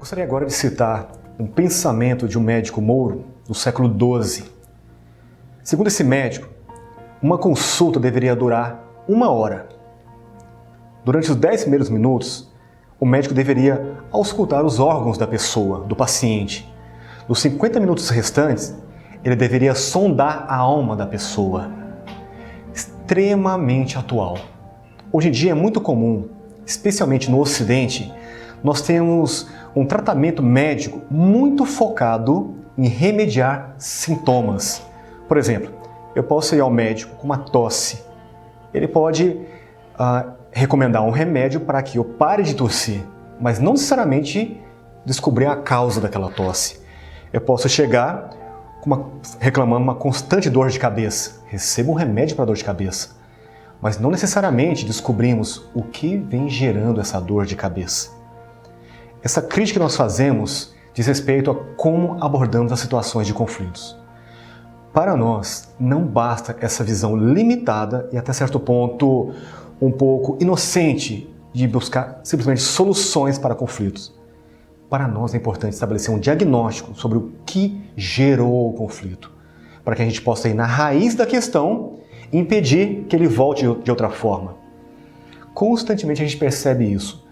Gostaria agora de citar um pensamento de um médico mouro do século XII. Segundo esse médico, uma consulta deveria durar 1 hora. Durante os 10 primeiros minutos, o médico deveria auscultar os órgãos da pessoa, do paciente. Nos 50 minutos restantes, ele deveria sondar a alma da pessoa. Extremamente atual. Hoje em dia é muito comum, especialmente no Ocidente, nós temos um tratamento médico muito focado em remediar sintomas. Por exemplo, eu posso ir ao médico com uma tosse. Ele pode recomendar um remédio para que eu pare de tossir, mas não necessariamente descobrir a causa daquela tosse. Eu posso chegar reclamando uma constante dor de cabeça. Recebo um remédio para dor de cabeça, mas não necessariamente descobrimos o que vem gerando essa dor de cabeça. Essa crítica que nós fazemos diz respeito a como abordamos as situações de conflitos. Para nós, não basta essa visão limitada e até certo ponto um pouco inocente de buscar simplesmente soluções para conflitos. Para nós é importante estabelecer um diagnóstico sobre o que gerou o conflito, para que a gente possa ir na raiz da questão e impedir que ele volte de outra forma. Constantemente a gente percebe isso.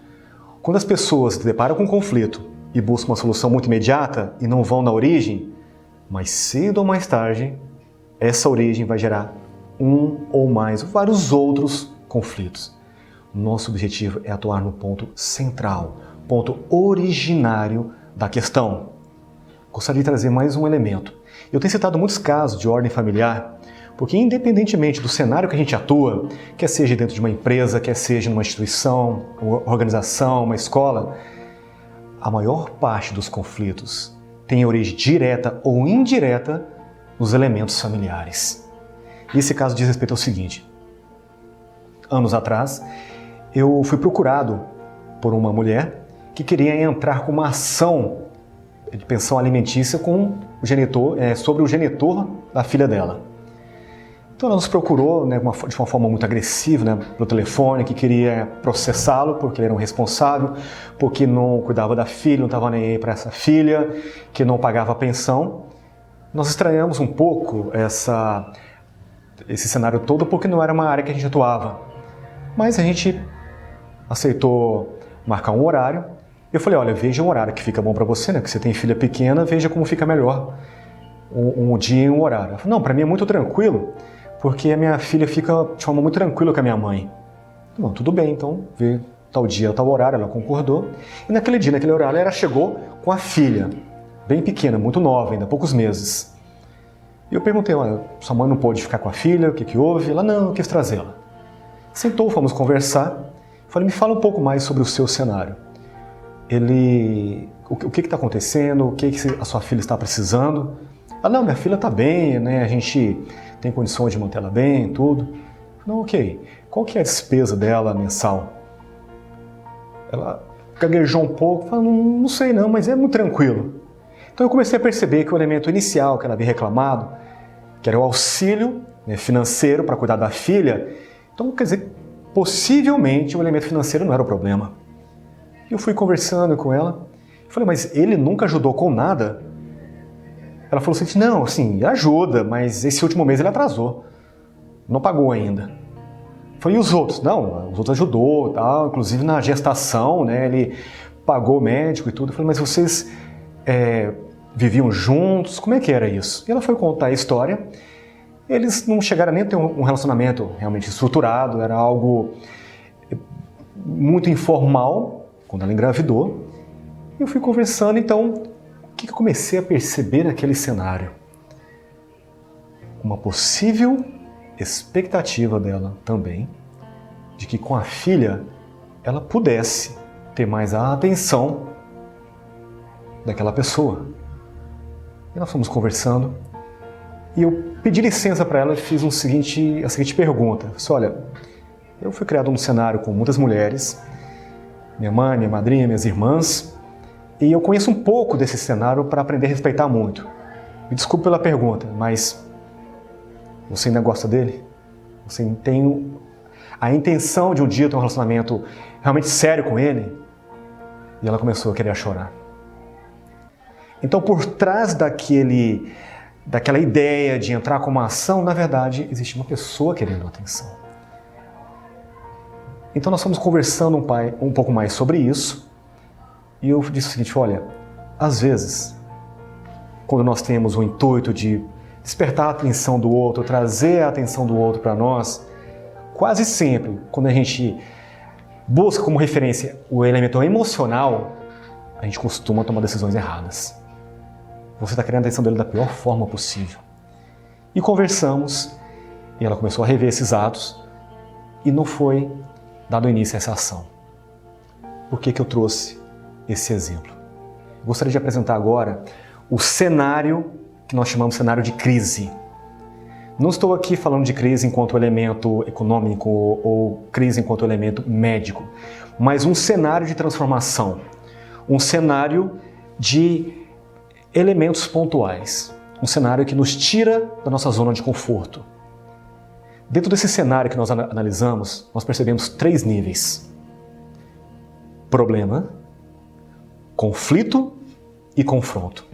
Quando as pessoas se deparam com um conflito e buscam uma solução muito imediata e não vão na origem, mais cedo ou mais tarde, essa origem vai gerar um ou mais, vários outros conflitos. Nosso objetivo é atuar no ponto central, ponto originário da questão. Gostaria de trazer mais um elemento. Eu tenho citado muitos casos de ordem familiar, porque independentemente do cenário que a gente atua, quer seja dentro de uma empresa, quer seja numa instituição, uma organização, uma escola, a maior parte dos conflitos tem origem direta ou indireta nos elementos familiares. E esse caso diz respeito ao seguinte. Anos atrás, eu fui procurado por uma mulher que queria entrar com uma ação de pensão alimentícia com o genitor, sobre o genitor da filha dela. Então ela nos procurou de uma forma muito agressiva, pelo telefone, que queria processá-lo porque ele era um responsável, porque não cuidava da filha, não estava nem aí para essa filha, que não pagava a pensão. Nós estranhamos um pouco esse cenário todo porque não era uma área que a gente atuava. Mas a gente aceitou marcar um horário. Eu falei, olha, veja um horário que fica bom para você, que você tem filha pequena, veja como fica melhor um dia e um horário. Ela falou, não, para mim é muito tranquilo, porque a minha filha fica de forma muito tranquila com a minha mãe. Bom, tudo bem, então vê tal dia, tal horário, ela concordou. E naquele horário, ela chegou com a filha, bem pequena, muito nova ainda, poucos meses. E eu perguntei, olha, sua mãe não pôde ficar com a filha, o que houve? Ela, não, eu quis trazê-la. Sentou, fomos conversar. Falei, me fala um pouco mais sobre o seu cenário. O que está acontecendo? O que a sua filha está precisando? Ah, não, minha filha está bem, a gente tem condições de manter ela bem, tudo. Não, ok. Qual que é a despesa dela mensal? Ela gaguejou um pouco, falou, não sei não, mas é muito tranquilo. Então eu comecei a perceber que o elemento inicial que ela havia reclamado, que era o auxílio financeiro para cuidar da filha, então quer dizer, possivelmente o elemento financeiro não era o problema. Eu fui conversando com ela, falei, mas ele nunca ajudou com nada? Ela falou assim, não, assim, ajuda, mas esse último mês ele atrasou, não pagou ainda. Eu falei, e os outros? Não, os outros ajudou, tal, inclusive na gestação, ele pagou o médico e tudo. Eu falei, mas vocês viviam juntos? Como é que era isso? E ela foi contar a história. Eles não chegaram nem a ter um relacionamento realmente estruturado, era algo muito informal, quando ela engravidou. Eu fui conversando, então, o que eu comecei a perceber naquele cenário? Uma possível expectativa dela também, de que com a filha ela pudesse ter mais a atenção daquela pessoa. E nós fomos conversando, e eu pedi licença para ela e fiz a seguinte pergunta. Eu disse, olha, eu fui criado num cenário com muitas mulheres, minha mãe, minha madrinha, minhas irmãs, e eu conheço um pouco desse cenário para aprender a respeitar muito. Me desculpe pela pergunta, mas você ainda gosta dele? Você tem a intenção de um dia ter um relacionamento realmente sério com ele? E ela começou a querer chorar. Então, por trás daquela ideia de entrar com uma ação, na verdade, existe uma pessoa querendo atenção. Então, nós fomos conversando um pouco mais sobre isso, e eu disse o seguinte: olha, às vezes, quando nós temos o intuito de despertar a atenção do outro, trazer a atenção do outro para nós, quase sempre, quando a gente busca como referência o elemento emocional, a gente costuma tomar decisões erradas. Você está querendo a atenção dele da pior forma possível. E conversamos, e ela começou a rever esses atos, e não foi dado início a essa ação. Por que eu trouxe esse exemplo? Eu gostaria de apresentar agora o cenário que nós chamamos de cenário de crise. Não estou aqui falando de crise enquanto elemento econômico ou crise enquanto elemento médico, mas um cenário de transformação, um cenário de elementos pontuais, um cenário que nos tira da nossa zona de conforto. Dentro desse cenário que nós analisamos, nós percebemos 3 níveis: problema, conflito e confronto.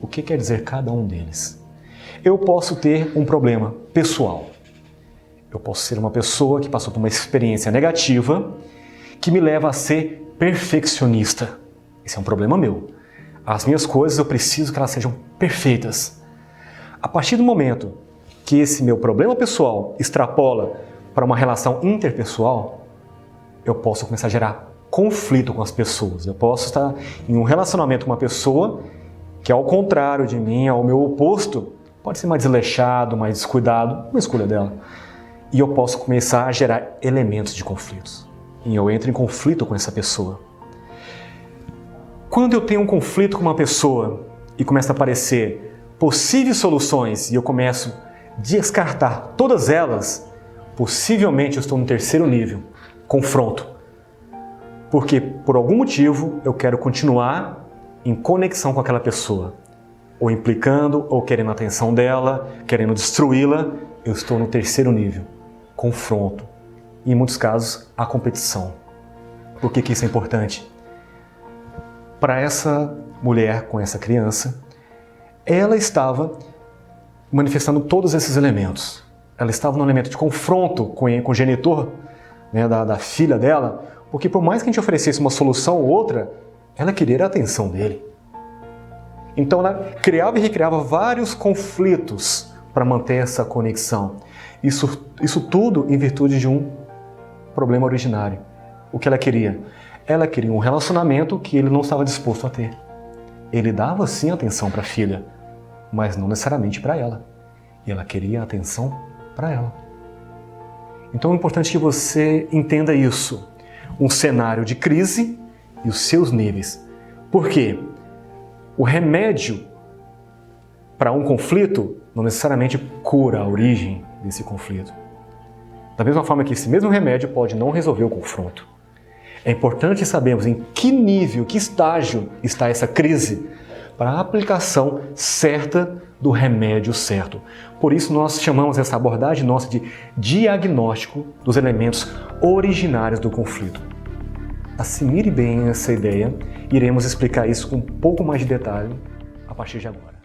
O que quer dizer cada um deles? Eu posso ter um problema pessoal. Eu posso ser uma pessoa que passou por uma experiência negativa que me leva a ser perfeccionista. Esse é um problema meu. As minhas coisas eu preciso que elas sejam perfeitas. A partir do momento que esse meu problema pessoal extrapola para uma relação interpessoal, eu posso começar a gerar conflito com as pessoas. Eu posso estar em um relacionamento com uma pessoa que, ao contrário de mim, ao meu oposto, pode ser mais desleixado, mais descuidado, uma escolha dela. E eu posso começar a gerar elementos de conflitos. E eu entro em conflito com essa pessoa. Quando eu tenho um conflito com uma pessoa e começa a aparecer possíveis soluções e eu começo a descartar todas elas, possivelmente eu estou no 3º nível, confronto. Porque, por algum motivo, eu quero continuar em conexão com aquela pessoa. Ou implicando, ou querendo a atenção dela, querendo destruí-la, eu estou no 3º nível, confronto. E, em muitos casos, a competição. Por que isso é importante? Para essa mulher com essa criança, ela estava manifestando todos esses elementos. Ela estava no elemento de confronto com o genitor, né, da filha dela, porque por mais que a gente oferecesse uma solução ou outra, ela queria a atenção dele. Então ela criava e recriava vários conflitos para manter essa conexão. Isso tudo em virtude de um problema originário. O que ela queria? Ela queria um relacionamento que ele não estava disposto a ter. Ele dava sim atenção para a filha, mas não necessariamente para ela. E ela queria atenção para ela. Então é importante que você entenda isso. Um cenário de crise e os seus níveis. Por quê? O remédio para um conflito não necessariamente cura a origem desse conflito. Da mesma forma que esse mesmo remédio pode não resolver o confronto. É importante sabermos em que nível, que estágio está essa crise para a aplicação certa do remédio certo. Por isso nós chamamos essa abordagem nossa de diagnóstico dos elementos originários do conflito. Assimile bem essa ideia, iremos explicar isso com um pouco mais de detalhe a partir de agora.